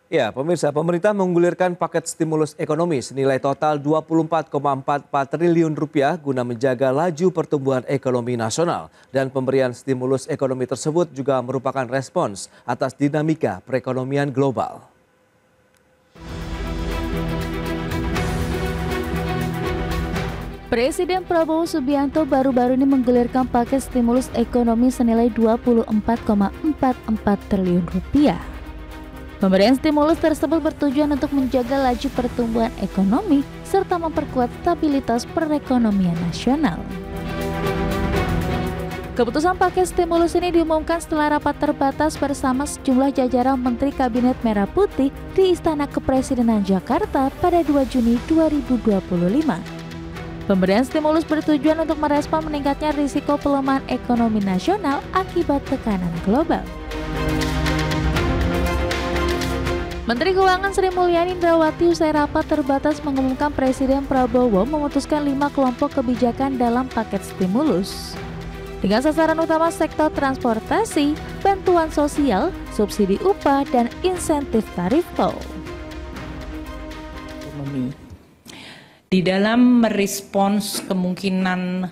Ya, pemirsa, pemerintah menggulirkan paket stimulus ekonomi senilai total 24,44 triliun rupiah guna menjaga laju pertumbuhan ekonomi nasional. Dan pemberian stimulus ekonomi tersebut juga merupakan respons atas dinamika perekonomian global. Presiden Prabowo Subianto baru-baru ini menggulirkan paket stimulus ekonomi senilai 24,44 triliun rupiah. Pemberian stimulus tersebut bertujuan untuk menjaga laju pertumbuhan ekonomi serta memperkuat stabilitas perekonomian nasional. Keputusan paket stimulus ini diumumkan setelah rapat terbatas bersama sejumlah jajaran Menteri Kabinet Merah Putih di Istana Kepresidenan Jakarta pada 2 Juni 2025. Pemberian stimulus bertujuan untuk merespon meningkatnya risiko pelemahan ekonomi nasional akibat tekanan global. Menteri Keuangan Sri Mulyani Indrawati usai rapat terbatas mengumumkan Presiden Prabowo memutuskan 5 kelompok kebijakan dalam paket stimulus. Dengan sasaran utama sektor transportasi, bantuan sosial, subsidi upah, dan insentif tarif tol. Di dalam merespons kemungkinan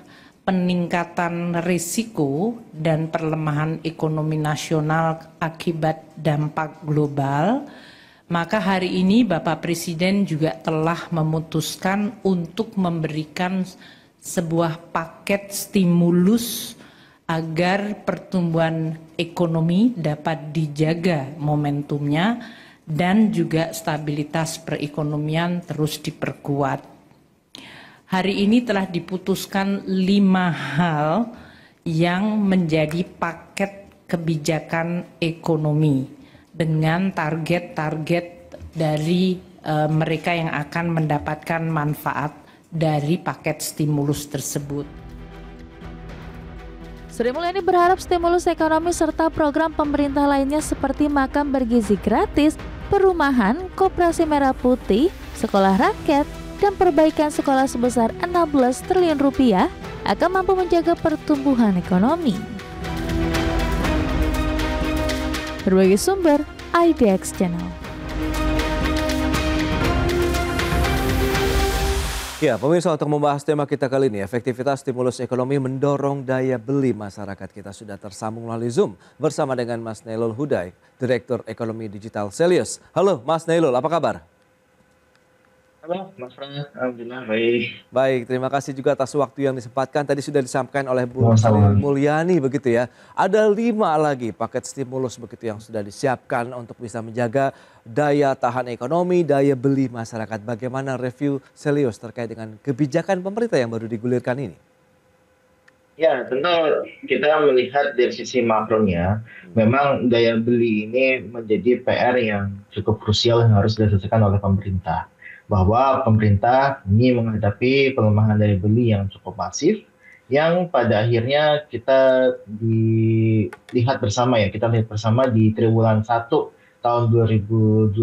peningkatan risiko dan perlemahan ekonomi nasional akibat dampak global, maka hari ini Bapak Presiden juga telah memutuskan untuk memberikan sebuah paket stimulus agar pertumbuhan ekonomi dapat dijaga momentumnya dan juga stabilitas perekonomian terus diperkuat. Hari ini telah diputuskan 5 hal yang menjadi paket kebijakan ekonomi dengan target-target dari mereka yang akan mendapatkan manfaat dari paket stimulus tersebut. Sri Mulyani berharap stimulus ekonomi serta program pemerintah lainnya seperti makan bergizi gratis, perumahan, koperasi merah putih, sekolah rakyat, dan perbaikan sekolah sebesar 16 triliun rupiah akan mampu menjaga pertumbuhan ekonomi. Berbagai sumber, IDX Channel. Ya, pemirsa, untuk membahas tema kita kali ini, efektivitas stimulus ekonomi mendorong daya beli masyarakat. Kita sudah tersambung melalui Zoom bersama dengan Mas Nailul Huday, Direktur Ekonomi Digital Selyus. Halo Mas Nailul, apa kabar? Halo Mas Frans, alhamdulillah baik. Baik, terima kasih juga atas waktu yang disempatkan. Tadi sudah disampaikan oleh Bu Sri Sama-sama. Mulyani begitu ya. Ada 5 lagi paket stimulus begitu yang sudah disiapkan untuk bisa menjaga daya tahan ekonomi, daya beli masyarakat. Bagaimana review Selyus terkait dengan kebijakan pemerintah yang baru digulirkan ini? Ya, tentu kita melihat dari sisi makronya, memang daya beli ini menjadi PR yang cukup krusial yang harus diselesaikan oleh pemerintah. Bahwa pemerintah ini menghadapi pelemahan daya beli yang cukup masif, yang pada akhirnya kita lihat bersama di triwulan 1 tahun 2025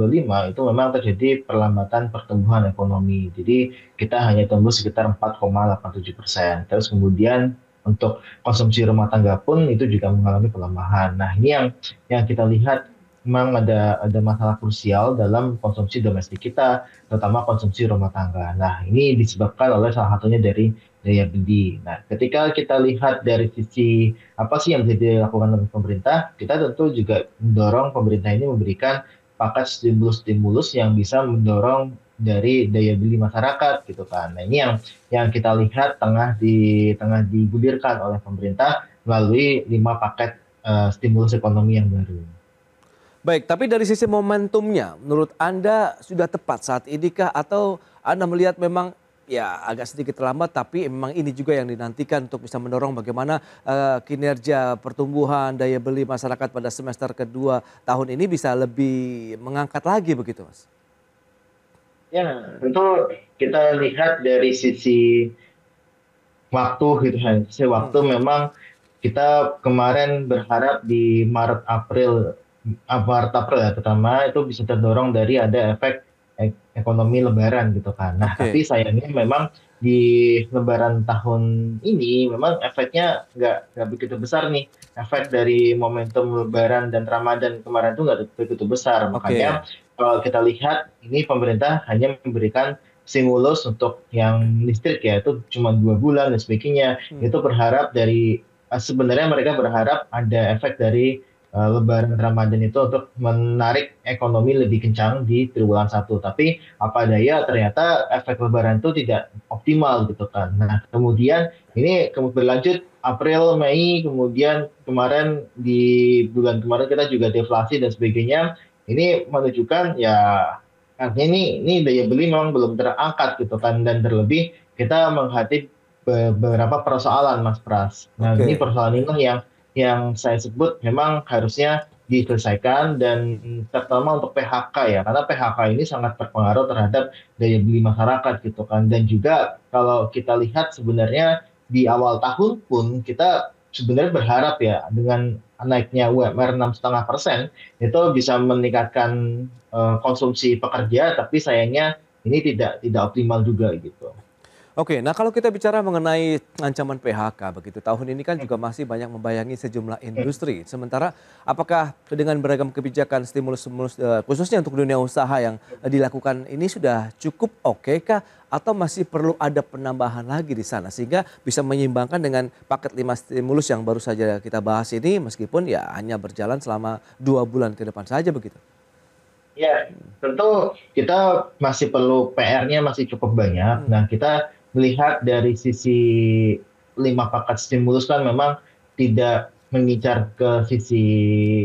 itu memang terjadi perlambatan pertumbuhan ekonomi. Jadi kita hanya tumbuh sekitar 4,87%. Terus kemudian untuk konsumsi rumah tangga pun itu juga mengalami pelemahan. Nah, ini yang kita lihat memang ada masalah krusial dalam konsumsi domestik kita, terutama konsumsi rumah tangga. Nah, ini disebabkan oleh salah satunya dari daya beli. Nah, ketika kita lihat dari sisi apa sih yang bisa dilakukan oleh pemerintah, kita tentu juga mendorong pemerintah ini memberikan paket stimulus-stimulus yang bisa mendorong dari daya beli masyarakat gitu kan. Nah, ini yang kita lihat tengah digulirkan oleh pemerintah melalui 5 paket stimulus ekonomi yang baru. Baik, tapi dari sisi momentumnya, menurut Anda sudah tepat saat inikah atau Anda melihat memang ya agak sedikit terlambat tapi memang ini juga yang dinantikan untuk bisa mendorong bagaimana kinerja pertumbuhan daya beli masyarakat pada semester kedua tahun ini bisa lebih mengangkat lagi begitu, Mas? Ya, tentu kita lihat dari sisi waktu gitu kan. Sisi waktu memang kita kemarin berharap di Maret April ya terutama itu bisa terdorong dari ada efek ekonomi Lebaran gitu kan. Nah, Oke. tapi sayangnya memang di Lebaran tahun ini memang efeknya nggak begitu besar nih. Efek dari momentum Lebaran dan Ramadan kemarin tuh nggak begitu besar. Oke. Makanya kalau kita lihat ini pemerintah hanya memberikan stimulus untuk yang listrik ya itu cuma 2 bulan dan sebagainya. Itu berharap sebenarnya mereka berharap ada efek dari Lebaran Ramadan itu untuk menarik ekonomi lebih kencang di triwulan 1. Tapi apa daya ternyata efek Lebaran itu tidak optimal gitu kan. Nah kemudian ini berlanjut April, Mei, kemudian kemarin di bulan kemarin kita juga deflasi dan sebagainya. Ini menunjukkan ya artinya ini daya beli memang belum terangkat gitu kan, dan terlebih kita menghadapi beberapa persoalan Mas Pras. Nah ini persoalan ini yang saya sebut memang harusnya diselesaikan, dan terutama untuk PHK ya, karena PHK ini sangat berpengaruh terhadap daya beli masyarakat gitu kan. Dan juga kalau kita lihat sebenarnya di awal tahun pun kita sebenarnya berharap ya dengan naiknya UMR 6,5% itu bisa meningkatkan konsumsi pekerja, tapi sayangnya ini tidak optimal juga gitu. Oke, nah kalau kita bicara mengenai ancaman PHK begitu, tahun ini kan juga masih banyak membayangi sejumlah industri. Sementara apakah dengan beragam kebijakan stimulus khususnya untuk dunia usaha yang dilakukan ini sudah cukup oke kah? Atau masih perlu ada penambahan lagi di sana sehingga bisa menyeimbangkan dengan paket 5 stimulus yang baru saja kita bahas ini, meskipun ya hanya berjalan selama 2 bulan ke depan saja begitu? Ya, tentu kita masih perlu PR-nya masih cukup banyak. Nah, kita melihat dari sisi 5 paket stimulus kan memang tidak mengincar ke sisi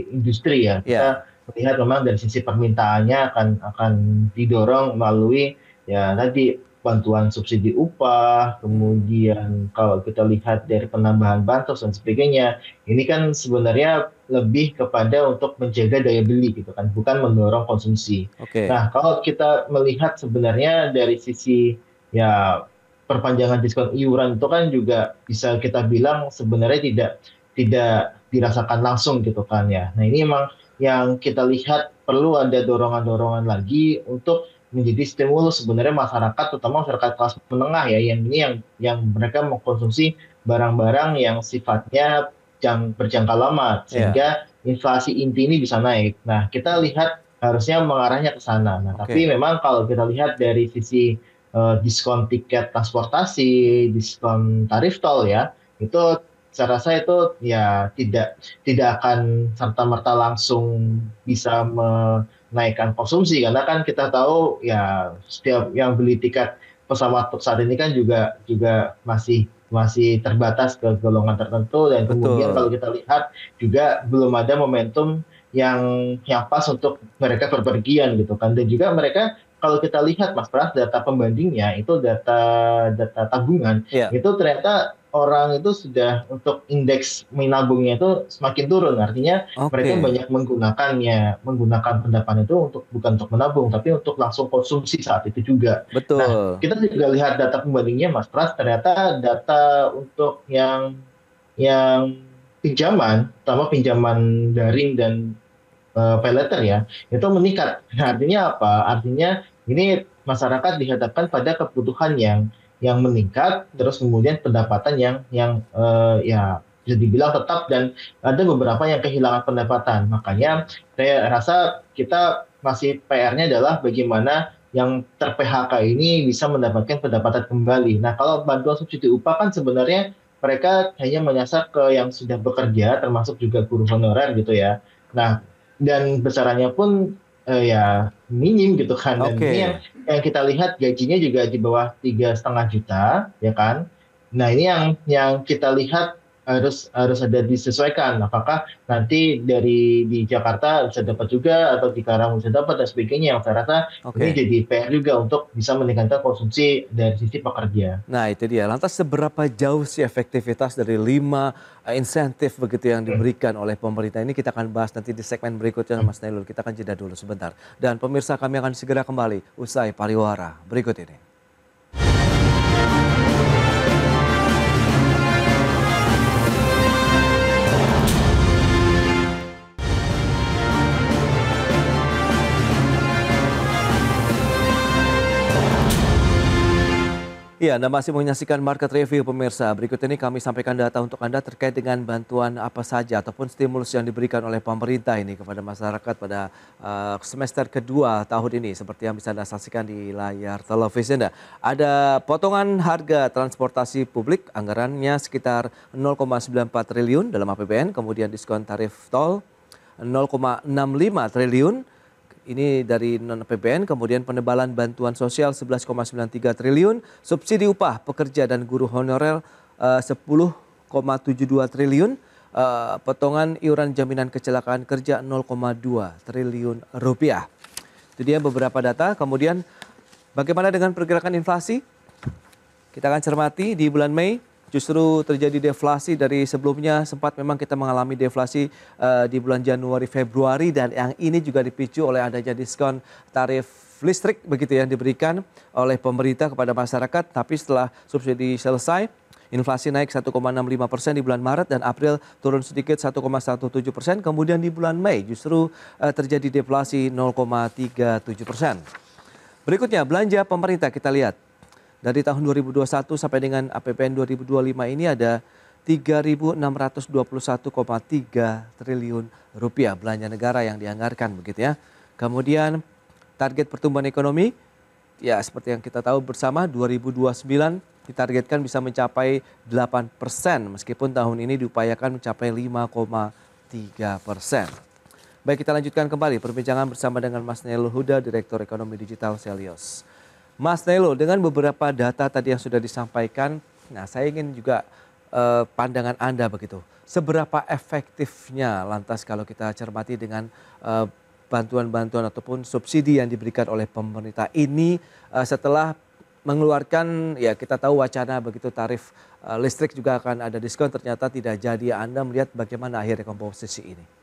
industri ya. Kita melihat memang dari sisi permintaannya akan didorong melalui ya tadi bantuan subsidi upah, kemudian kalau kita lihat dari penambahan bansos dan sebagainya, ini kan sebenarnya lebih kepada untuk menjaga daya beli gitu kan, bukan mendorong konsumsi. Nah, kalau kita melihat sebenarnya dari sisi ya perpanjangan diskon iuran itu kan juga bisa kita bilang sebenarnya tidak dirasakan langsung gitu kan ya. Nah, ini memang yang kita lihat perlu ada dorongan-dorongan lagi untuk menjadi stimulus sebenarnya masyarakat, terutama masyarakat kelas menengah ya, yang mereka mengkonsumsi barang-barang yang sifatnya berjangka lama sehingga inflasi inti ini bisa naik. Nah, kita lihat harusnya mengarahnya ke sana. Nah, tapi memang kalau kita lihat dari sisi diskon tiket transportasi, diskon tarif tol ya, itu saya rasa itu ya tidak akan serta-merta langsung bisa menaikkan konsumsi, karena kan kita tahu ya setiap yang beli tiket pesawat saat ini kan juga masih terbatas ke golongan tertentu, dan kemudian kalau kita lihat juga belum ada momentum yang pas untuk mereka berpergian gitu kan. Dan juga mereka kalau kita lihat Mas Pras, data pembandingnya itu data tabungan itu ternyata orang itu sudah untuk indeks menabungnya itu semakin turun. Artinya mereka banyak menggunakan pendapatan itu bukan untuk menabung, tapi untuk langsung konsumsi saat itu juga. Betul. Nah, kita juga lihat data pembandingnya Mas Pras, ternyata data untuk yang pinjaman, terutama pinjaman daring dan pay letter ya, itu meningkat. Nah, artinya apa? Artinya ini masyarakat dihadapkan pada kebutuhan yang meningkat, terus kemudian pendapatan yang ya bisa dibilang tetap, dan ada beberapa yang kehilangan pendapatan. Makanya saya rasa kita masih PR-nya adalah bagaimana yang ter-PHK ini bisa mendapatkan pendapatan kembali. Nah, kalau bantuan subsidi upah kan sebenarnya mereka hanya menyasar ke yang sudah bekerja, termasuk juga guru honorer gitu ya. Nah, dan besarannya pun ya minim gitu kan. Dan ini yang kita lihat gajinya juga di bawah 3,5 juta ya kan. Nah, ini yang kita lihat harus ada disesuaikan. Apakah nanti di Jakarta bisa dapat juga, atau di Karawang bisa dapat dan sebagainya. Yang saya rasa ini jadi PR juga untuk bisa meningkatkan konsumsi dari sisi pekerja. Nah, itu dia. Lantas seberapa jauh sih efektivitas dari 5 insentif begitu yang diberikan oleh pemerintah ini? Kita akan bahas nanti di segmen berikutnya Mas Nailul. Kita akan jeda dulu sebentar. Dan pemirsa, kami akan segera kembali usai pariwara berikut ini. Iya, Anda masih menyaksikan Market Review pemirsa. Berikut ini kami sampaikan data untuk Anda terkait dengan bantuan apa saja ataupun stimulus yang diberikan oleh pemerintah ini kepada masyarakat pada semester kedua tahun ini. Seperti yang bisa Anda saksikan di layar televisi Anda. Ada potongan harga transportasi publik, anggarannya sekitar 0,94 triliun dalam APBN, kemudian diskon tarif tol 0,65 triliun. Ini dari non-APBN, kemudian penebalan bantuan sosial 11,93 triliun, subsidi upah pekerja dan guru honorer 10,72 triliun, potongan iuran jaminan kecelakaan kerja 0,2 triliun rupiah. Itu dia beberapa data. Kemudian bagaimana dengan pergerakan inflasi? Kita akan cermati di bulan Mei. Justru terjadi deflasi dari sebelumnya, sempat memang kita mengalami deflasi di bulan Januari, Februari, dan yang ini juga dipicu oleh adanya diskon tarif listrik begitu yang diberikan oleh pemerintah kepada masyarakat. Tapi setelah subsidi selesai, inflasi naik 1,65% di bulan Maret dan April turun sedikit 1,17%. Kemudian di bulan Mei justru terjadi deflasi 0,37%. Berikutnya belanja pemerintah kita lihat. Dari tahun 2021 sampai dengan APBN 2025 ini ada 3.621,3 triliun rupiah belanja negara yang dianggarkan begitu ya. Kemudian target pertumbuhan ekonomi ya seperti yang kita tahu bersama 2029 ditargetkan bisa mencapai 8% meskipun tahun ini diupayakan mencapai 5,3%. Baik, kita lanjutkan kembali perbincangan bersama dengan Mas Nailul Huda, Direktur Ekonomi Digital Selyos. Mas Nailul, dengan beberapa data tadi yang sudah disampaikan, nah saya ingin juga pandangan Anda begitu. Seberapa efektifnya lantas kalau kita cermati dengan bantuan-bantuan ataupun subsidi yang diberikan oleh pemerintah ini setelah mengeluarkan, ya kita tahu wacana begitu tarif listrik juga akan ada diskon, ternyata tidak jadi. Anda melihat bagaimana akhirnya komposisi ini?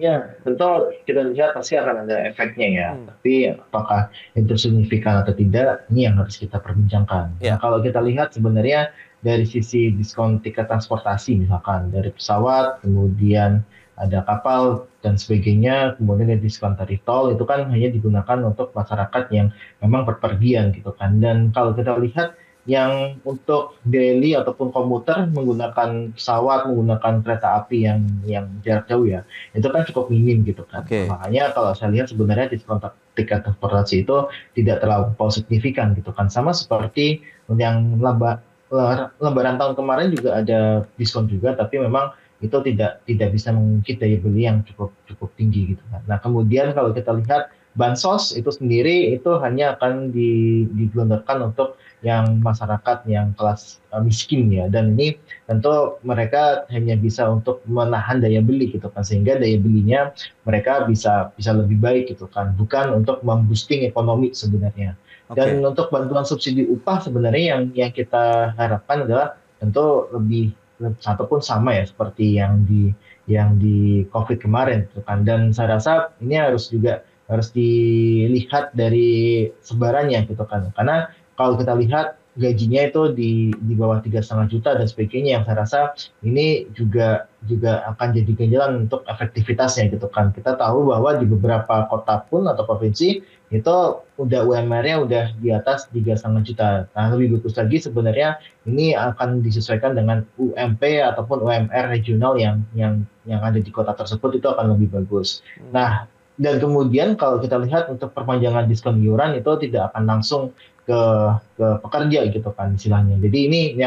Ya, tentu kita lihat pasti akan ada efeknya ya. Tapi apakah itu signifikan atau tidak, ini yang harus kita perbincangkan. Ya. Nah, kalau kita lihat sebenarnya dari sisi diskon tiket transportasi misalkan dari pesawat, kemudian ada kapal dan sebagainya, kemudian ada diskon tarif tol, itu kan hanya digunakan untuk masyarakat yang memang berpergian gitu kan. Dan kalau kita lihat yang untuk daily ataupun komuter menggunakan pesawat, menggunakan kereta api yang jarak jauh ya, itu kan cukup minim gitu kan. Oke. Makanya kalau saya lihat sebenarnya diskon tiket transportasi itu tidak terlalu signifikan gitu kan. Sama seperti yang Lebaran tahun kemarin juga ada diskon juga, tapi memang itu tidak bisa mengungkit daya beli yang cukup tinggi gitu kan. Nah kemudian kalau kita lihat bansos itu sendiri itu hanya akan digelontorkan untuk yang masyarakat yang kelas miskin ya, dan ini tentu mereka hanya bisa untuk menahan daya beli gitu kan, sehingga daya belinya mereka bisa lebih baik gitu kan, bukan untuk memboosting ekonomi sebenarnya. Dan untuk bantuan subsidi upah sebenarnya yang kita harapkan adalah tentu lebih ataupun sama ya seperti yang di COVID kemarin gitu kan. Dan saya rasa ini harus dilihat dari sebarannya gitu kan, karena kalau kita lihat gajinya itu di bawah 3,5 juta dan sebagainya, yang saya rasa ini juga akan jadi ganjalan untuk efektivitasnya gitu kan. Kita tahu bahwa di beberapa kota pun atau provinsi itu udah UMR-nya udah di atas 3,5 juta. Nah lebih bagus lagi sebenarnya ini akan disesuaikan dengan UMP ataupun UMR regional yang ada di kota tersebut, itu akan lebih bagus. Nah dan kemudian kalau kita lihat untuk perpanjangan diskon iuran itu tidak akan langsung ke pekerja gitu kan istilahnya. Jadi ini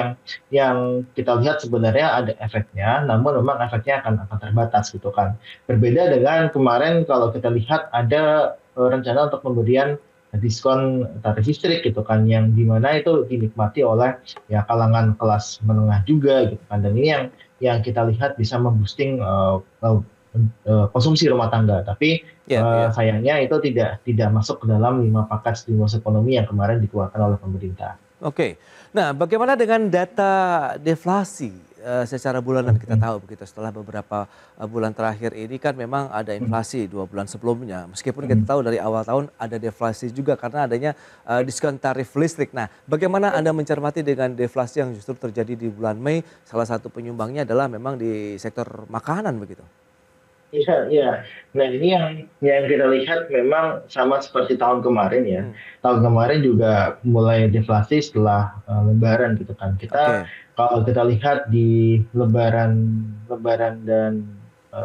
yang kita lihat sebenarnya ada efeknya, namun memang efeknya akan terbatas gitu kan. Berbeda dengan kemarin kalau kita lihat ada rencana untuk pemberian diskon tarif listrik gitu kan, yang dimana itu dinikmati oleh ya kalangan kelas menengah juga gitu kan. Dan ini yang kita lihat bisa memboosting konsumsi rumah tangga, tapi sayangnya itu tidak masuk ke dalam 5 paket stimulus ekonomi yang kemarin dikeluarkan oleh pemerintah. Oke, nah bagaimana dengan data deflasi secara bulanan? Kita tahu begitu setelah beberapa bulan terakhir ini kan memang ada inflasi 2 bulan sebelumnya, meskipun kita tahu dari awal tahun ada deflasi juga karena adanya diskon tarif listrik. Nah bagaimana Anda mencermati dengan deflasi yang justru terjadi di bulan Mei? Salah satu penyumbangnya adalah memang di sektor makanan begitu. Iya, iya. Nah, ini yang kita lihat memang sama seperti tahun kemarin ya. Hmm, Tahun kemarin juga mulai deflasi setelah Lebaran gitu kan. oke, Kalau kita lihat di Lebaran, Lebaran dan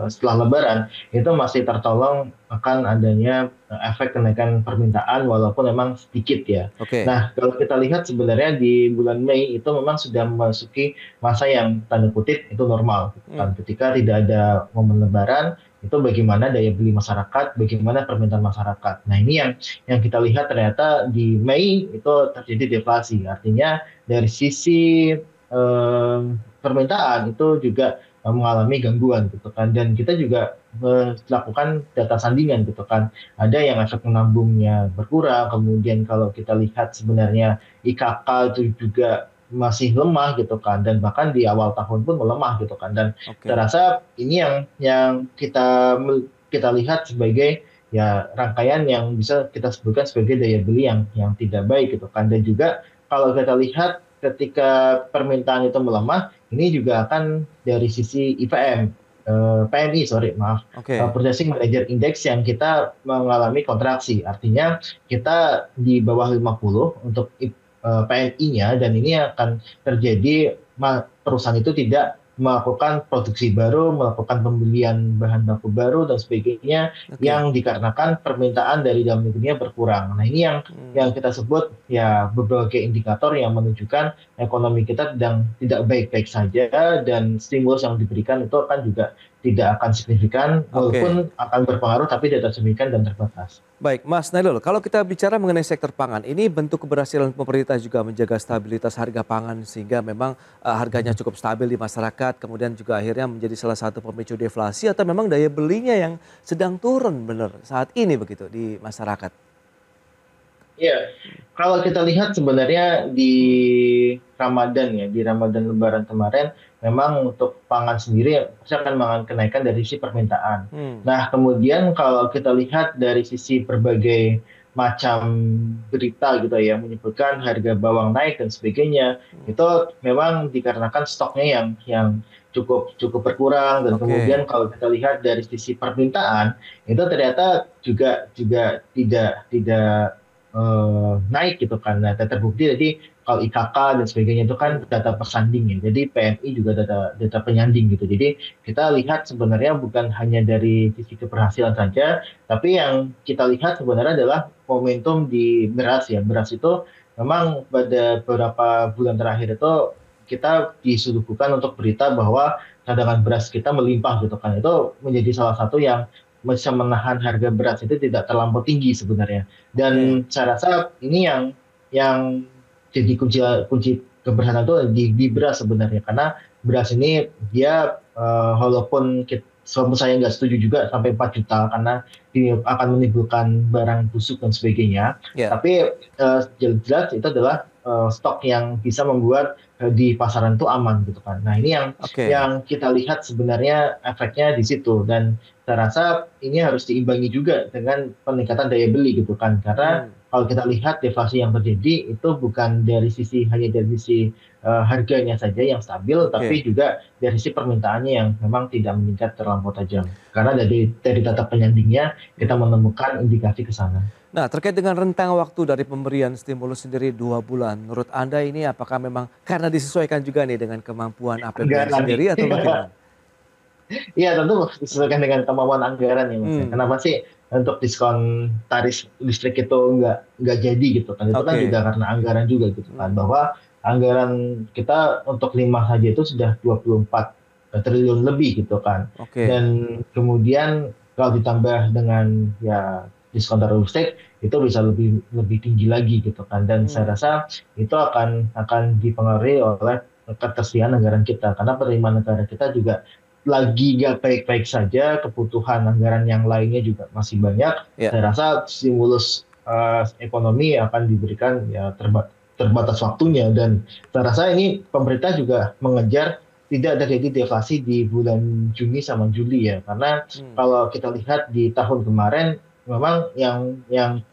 setelah Lebaran itu masih tertolong akan adanya efek kenaikan permintaan walaupun memang sedikit ya. oke. Nah, kalau kita lihat sebenarnya di bulan Mei itu memang sudah memasuki masa yang tanda kutip itu normal gitu Hmm, kan. Ketika tidak ada momen Lebaran itu bagaimana daya beli masyarakat, bagaimana permintaan masyarakat. Nah, ini yang kita lihat ternyata di Mei itu terjadi deflasi. Artinya dari sisi permintaan itu juga mengalami gangguan gitu kan. Dan kita juga melakukan data sandingan gitu kan. Ada yang efek menabungnya berkurang, kemudian kalau kita lihat sebenarnya IKK itu juga masih lemah gitu kan, dan bahkan di awal tahun pun melemah gitu kan. Dan saya oke. rasa ini yang kita lihat sebagai ya rangkaian yang bisa kita sebutkan sebagai daya beli yang tidak baik gitu kan. Dan juga kalau kita lihat ketika permintaan itu melemah, ini juga akan dari sisi IPM, PMI sorry maaf, Oke. Purchasing Manager Index yang kita mengalami kontraksi. Artinya kita di bawah 50 untuk PMI-nya, dan ini akan terjadi perusahaan itu tidak melakukan produksi baru, melakukan pembelian bahan baku baru dan sebagainya Oke. yang dikarenakan permintaan dari dalam negerinya berkurang. Nah, ini yang Hmm. kita sebut ya berbagai indikator yang menunjukkan ekonomi kita sedang tidak baik-baik saja, dan stimulus yang diberikan itu akan juga tidak akan signifikan Oke. walaupun akan berpengaruh tapi tidak signifikan dan terbatas. Baik, Mas Nailul, kalau kita bicara mengenai sektor pangan, ini bentuk keberhasilan pemerintah juga menjaga stabilitas harga pangan sehingga memang harganya cukup stabil di masyarakat, kemudian juga akhirnya menjadi salah satu pemicu deflasi atau memang daya belinya yang sedang turun benar saat ini begitu di masyarakat. Iya, kalau kita lihat sebenarnya di Ramadan ya, di Ramadan Lebaran kemarin, memang untuk pangan sendiri pasti akan mengalami kenaikan dari sisi permintaan. Hmm, Nah, kemudian kalau kita lihat dari sisi berbagai macam berita gitu ya, menyebutkan harga bawang naik dan sebagainya, hmm, itu memang dikarenakan stoknya yang cukup cukup berkurang. Dan oke, kemudian kalau kita lihat dari sisi permintaan, itu ternyata juga juga tidak naik gitu kan. Nah, terbukti jadi kalau IKK dan sebagainya itu kan hmm, data persanding ya. Jadi PMI juga data data penyanding gitu. Jadi kita lihat sebenarnya bukan hanya dari sisi keberhasilan saja, tapi yang kita lihat sebenarnya adalah momentum di beras ya. Beras itu memang pada beberapa bulan terakhir itu kita disuguhkan untuk berita bahwa cadangan beras kita melimpah gitu kan. Itu menjadi salah satu yang bisa menahan harga beras itu tidak terlampau tinggi sebenarnya. oke, Dan saya rasa ini yang jadi kunci kunci keberhasilan itu di beras sebenarnya, karena beras ini dia walaupun walaupun saya nggak setuju juga sampai 4 juta karena ini akan menimbulkan barang busuk dan sebagainya, ya, tapi jelas itu adalah stok yang bisa membuat di pasaran itu aman gitu kan. Nah, ini oke, yang kita lihat sebenarnya efeknya di situ. Dan saya rasa ini harus diimbangi juga dengan peningkatan daya beli gitu kan, karena hmm, kalau kita lihat deflasi yang terjadi itu bukan dari sisi hanya dari sisi harganya saja yang stabil, tapi oke. juga dari sisi permintaannya yang memang tidak meningkat terlampau tajam. Karena dari data penyandingnya kita Hmm. menemukan indikasi ke sana. Nah, terkait dengan rentang waktu dari pemberian stimulus sendiri 2 bulan, menurut Anda ini apakah memang karena disesuaikan juga nih dengan kemampuan APBN Anggaran nih. sendiri atau bagaimana? Iya, tentu disesuaikan dengan kemampuan anggaran ya Mas ya. Hmm, Kenapa sih untuk diskon tarif listrik itu nggak jadi gitu kan? Itu kan juga oke, karena anggaran juga gitu kan. hmm, Bahwa anggaran kita untuk 5 saja itu sudah 24 triliun lebih gitu kan. oke, Dan kemudian kalau ditambah dengan ya diskon tarif listrik itu bisa lebih lebih tinggi lagi gitu kan. Dan saya hmm, rasa itu akan dipengaruhi oleh ketersediaan anggaran kita, karena penerimaan negara kita juga lagi nggak baik-baik saja, kebutuhan anggaran yang lainnya juga masih banyak. ya, Saya rasa stimulus ekonomi akan diberikan ya terbatas waktunya, dan saya rasa ini pemerintah juga mengejar tidak terjadi deflasi di bulan Juni sama Juli ya, karena hmm, kalau kita lihat di tahun kemarin memang yang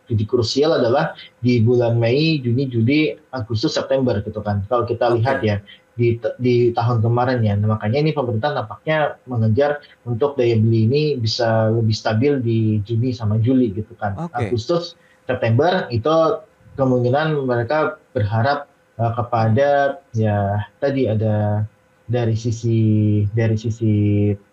jadi krusial adalah di bulan Mei, Juni, Juli, Agustus, September gitu kan. Kalau kita lihat oke, ya di tahun kemarin ya. Nah, makanya ini pemerintah nampaknya mengejar untuk daya beli ini bisa lebih stabil di Juni sama Juli gitu kan. Oke. Agustus, September itu kemungkinan mereka berharap kepada ya tadi ada dari sisi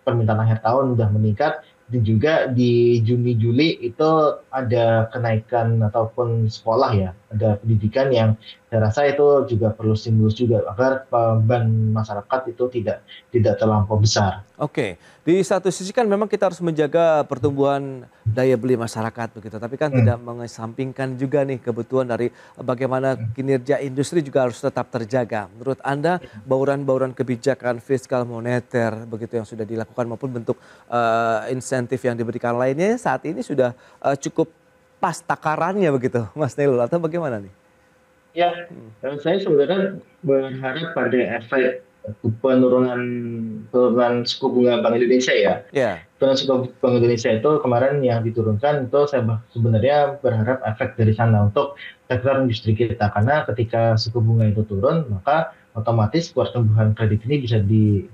permintaan akhir tahun udah meningkat, dan juga di Juni Juli itu ada kenaikan ataupun sekolah ya, ada pendidikan yang saya rasa itu juga perlu stimulus juga agar beban masyarakat itu tidak terlampau besar. Oke, di satu sisi kan memang kita harus menjaga pertumbuhan daya beli masyarakat begitu, tapi kan tidak mengesampingkan juga nih kebutuhan dari bagaimana kinerja industri juga harus tetap terjaga. Menurut Anda, bauran-bauran kebijakan fiskal moneter begitu yang sudah dilakukan maupun bentuk insentif yang diberikan lainnya saat ini sudah cukup pas takarannya begitu, Mas Nailul, atau bagaimana nih? Ya, saya sebenarnya berharap pada efek penurunan penurunan suku bunga Bank Indonesia ya. Ya, Penurunan suku Bank Indonesia itu kemarin yang diturunkan itu saya sebenarnya berharap efek dari sana untuk sektor industri kita, karena ketika suku bunga itu turun maka otomatis pertumbuhan kredit ini bisa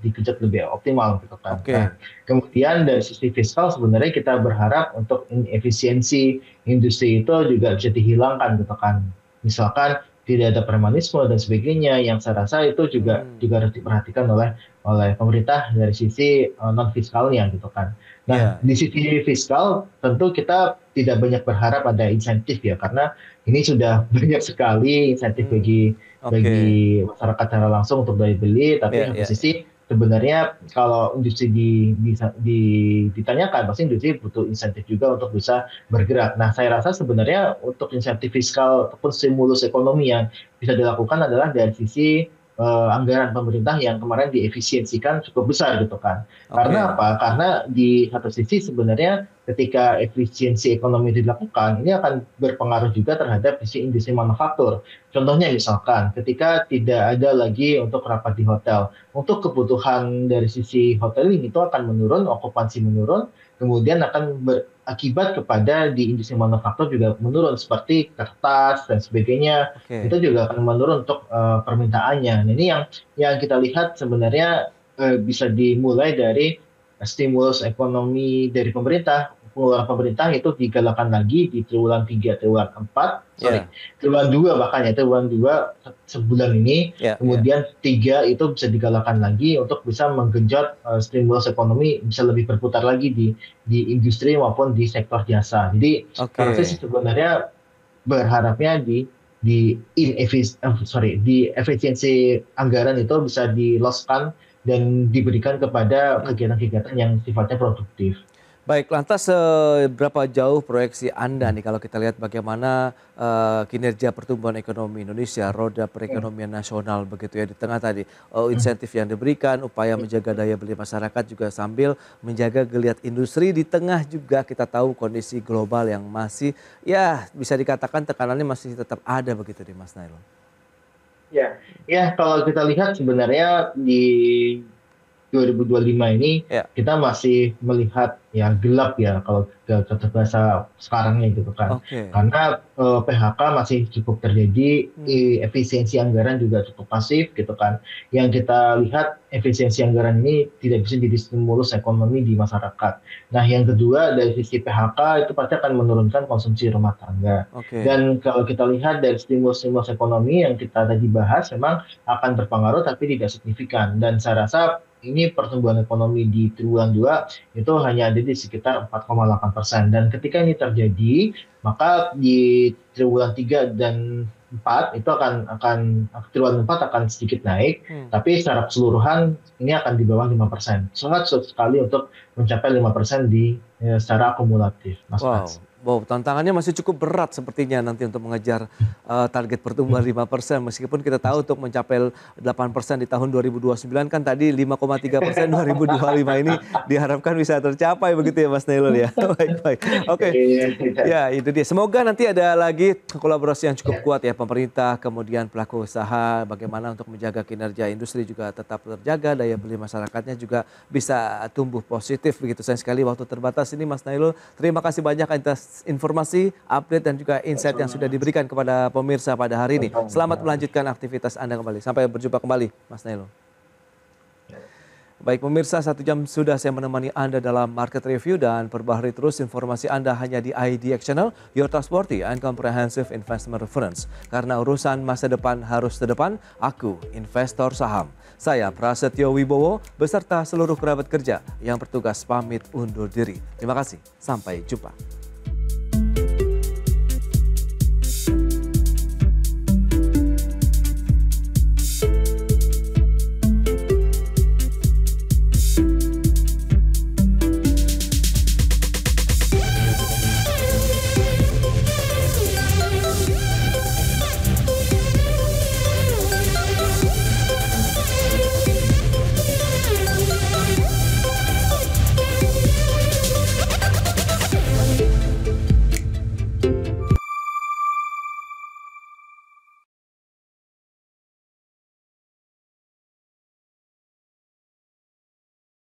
dikejut lebih optimal gitu kan. oke. Nah, kemudian dari sisi fiskal sebenarnya kita berharap untuk efisiensi industri itu juga bisa dihilangkan gitu kan. Misalkan tidak ada premanisme dan sebagainya yang saya rasa itu juga harus diperhatikan oleh pemerintah dari sisi non fiskalnya gitu kan. Nah, Ya, di sisi fiskal tentu kita tidak banyak berharap ada insentif ya, karena ini sudah banyak sekali insentif bagi oke. bagi masyarakat secara langsung untuk daya beli, tapi Ya, di satu ya, ya. sisi sebenarnya kalau industri ditanyakan pasti industri butuh insentif juga untuk bisa bergerak. Nah, saya rasa sebenarnya untuk insentif fiskal ataupun stimulus ekonomi yang bisa dilakukan adalah dari sisi anggaran pemerintah yang kemarin diefisiensikan cukup besar gitu kan. Karena Oke. apa? Karena di satu sisi sebenarnya ketika efisiensi ekonomi dilakukan, ini akan berpengaruh juga terhadap sisi industri manufaktur. Contohnya misalkan ketika tidak ada lagi untuk rapat di hotel, untuk kebutuhan dari sisi hoteling itu akan menurun, okupansi menurun, kemudian akan berakibat kepada di industri manufaktur juga menurun seperti kertas dan sebagainya, Oke. itu juga akan menurun untuk permintaannya. Nah, ini yang kita lihat sebenarnya bisa dimulai dari stimulus ekonomi dari pemerintah. Pengeluaran pemerintah itu digalakan lagi di triwulan 3, triwulan 4, sorry, Ya, triwulan 2 bahkan ya, triwulan 2 sebulan ini, ya, ya. kemudian 3 itu bisa digalakan lagi untuk bisa menggenjot stimulus ekonomi bisa lebih berputar lagi di industri maupun di sektor jasa. Jadi kalau saya Oke. sih sebenarnya berharapnya di efisiensi anggaran itu bisa diloskan dan diberikan kepada Hmm. kegiatan-kegiatan yang sifatnya produktif. Baik, lantas seberapa jauh proyeksi Anda nih kalau kita lihat bagaimana kinerja pertumbuhan ekonomi Indonesia, roda perekonomian nasional begitu ya di tengah tadi insentif yang diberikan, upaya menjaga daya beli masyarakat juga sambil menjaga geliat industri di tengah juga kita tahu kondisi global yang masih ya bisa dikatakan tekanannya masih tetap ada begitu di Mas Nailul. Ya, ya kalau kita lihat sebenarnya di 2025 ini Ya, kita masih melihat ya gelap ya kalau kata bahasa sekarangnya gitu kan. oke. Karena PHK masih cukup terjadi, efisiensi anggaran juga cukup pasif gitu kan. Yang kita lihat efisiensi anggaran ini tidak bisa jadi stimulus ekonomi di masyarakat. Nah, yang kedua dari sisi PHK itu pasti akan menurunkan konsumsi rumah tangga. Oke. Dan kalau kita lihat dari stimulus-stimulus ekonomi yang kita tadi bahas memang akan berpengaruh tapi tidak signifikan. Dan saya rasa ini pertumbuhan ekonomi di triwulan 2 itu hanya ada di sekitar 4,8%. Dan ketika ini terjadi, maka di triwulan 3 dan 4 itu akan triwulan 4 akan sedikit naik, Hmm. tapi secara keseluruhan ini akan di bawah 5%. Sangat sulit sekali untuk mencapai 5% secara akumulatif, Mas Wow, Frans. wow, tantangannya masih cukup berat sepertinya nanti untuk mengejar target pertumbuhan 5%. Meskipun kita tahu untuk mencapai 8% di tahun 2029 kan tadi 5,3% 2025 ini diharapkan bisa tercapai begitu ya Mas Nailul ya. Baik, baik. Oke. Ya, itu dia. Semoga nanti ada lagi kolaborasi yang cukup kuat ya pemerintah, kemudian pelaku usaha, bagaimana untuk menjaga kinerja industri juga tetap terjaga, daya beli masyarakatnya juga bisa tumbuh positif begitu. Sayang sekali waktu terbatas ini Mas Nailul. Terima kasih banyak atas informasi, update dan juga insight yang sudah diberikan kepada pemirsa pada hari ini. Selamat melanjutkan aktivitas Anda kembali. Sampai berjumpa kembali, Mas Nailo. Baik pemirsa, 1 jam sudah saya menemani Anda dalam Market Review dan perbaharui terus informasi Anda hanya di IDX Channel, Your Trustworthy and Comprehensive Investment Reference. Karena urusan masa depan harus terdepan, aku investor saham. Saya Prasetyo Wibowo beserta seluruh kerabat kerja yang bertugas pamit undur diri. Terima kasih, sampai jumpa.